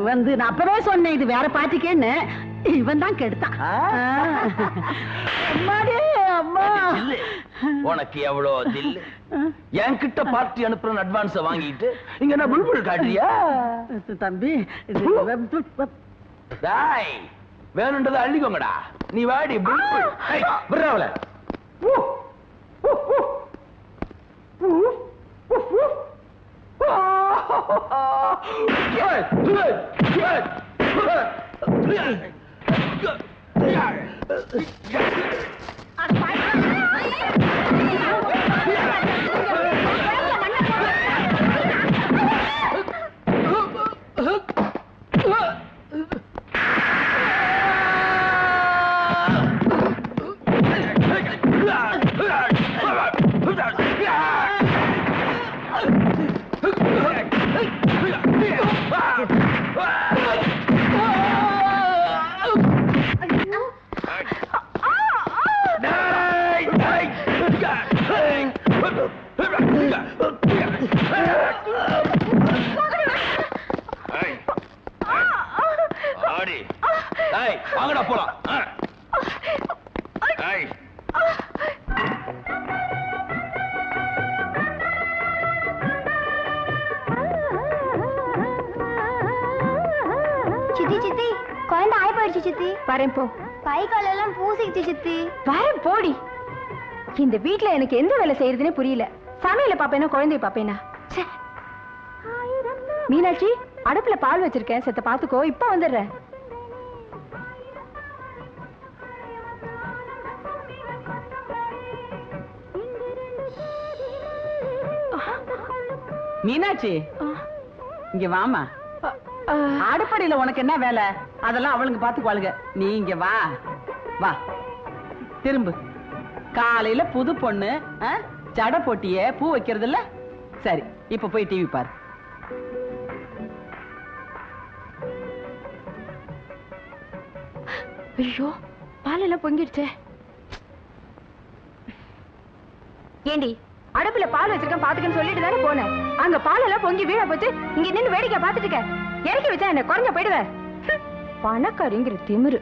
வந்து நான் அப்பவே சொன்னேன் இது வேற பாட்டிக்கேன்னு. இவன் தான் கெடுத்தான். அம்மா உனக்கு எவ்வளவு தில்லு? என்கிட்ட பார்ட்டி அனுப்புறேன் அட்வான்ஸ் வாங்கிட்டு இங்க என்ன புல்புல் காட்டுறியா? தம்பி வேணுன்றதை அள்ளிக்கோங்கடா. நீ வாடி புல்புல். விடுறாவல வாங்கடா போலாம். சித்தி சித்தி குழந்தை ஆய் போயிடுச்சு சித்தி. வரேன் போ. கை காலெல்லாம் பூசிக்கிச்சு சித்தி. வரேன் போடி. இந்த வீட்டுல எனக்கு எந்த வேலை செய்யறதுன்னு புரியல. சமையல பாப்பேனா குழந்தைய பாப்பேனா? மீனாட்சி அடுப்புல பால் வச்சிருக்கேன், செத்த பாத்துக்கோ. இப்ப வந்துடுறேன். மீனாட்சி இங்க வாமா. அடுப்படியில உனக்கு என்ன வேலை? அதெல்லாம் அவளுங்க பாத்துக்குவாளுங்க. நீ இங்க வா வா. திரும்பு. காலையில புது பொண்ணு ஜடை போட்டிய பூ வைக்கிறது இல்ல? சரி, இப்ப போய் டிவி பாரு. ஐயோ, பால் எல்லாம் பொங்கிடுச்சே. ஏண்டி அடுப்புல பால் வச்சிருக்கேன் பாத்துக்கன்னு சொல்லிட்டு தானே போனேன். அங்க பால் எல்லாம் பொங்கி வீழ போச்சு. இங்க நின்னு வேடிக்கை பாத்துட்டு இறக்கி வச்சா என்ன குறைஞ்ச போயிடுவேன். பணக்காரிங்கிற திமிரு.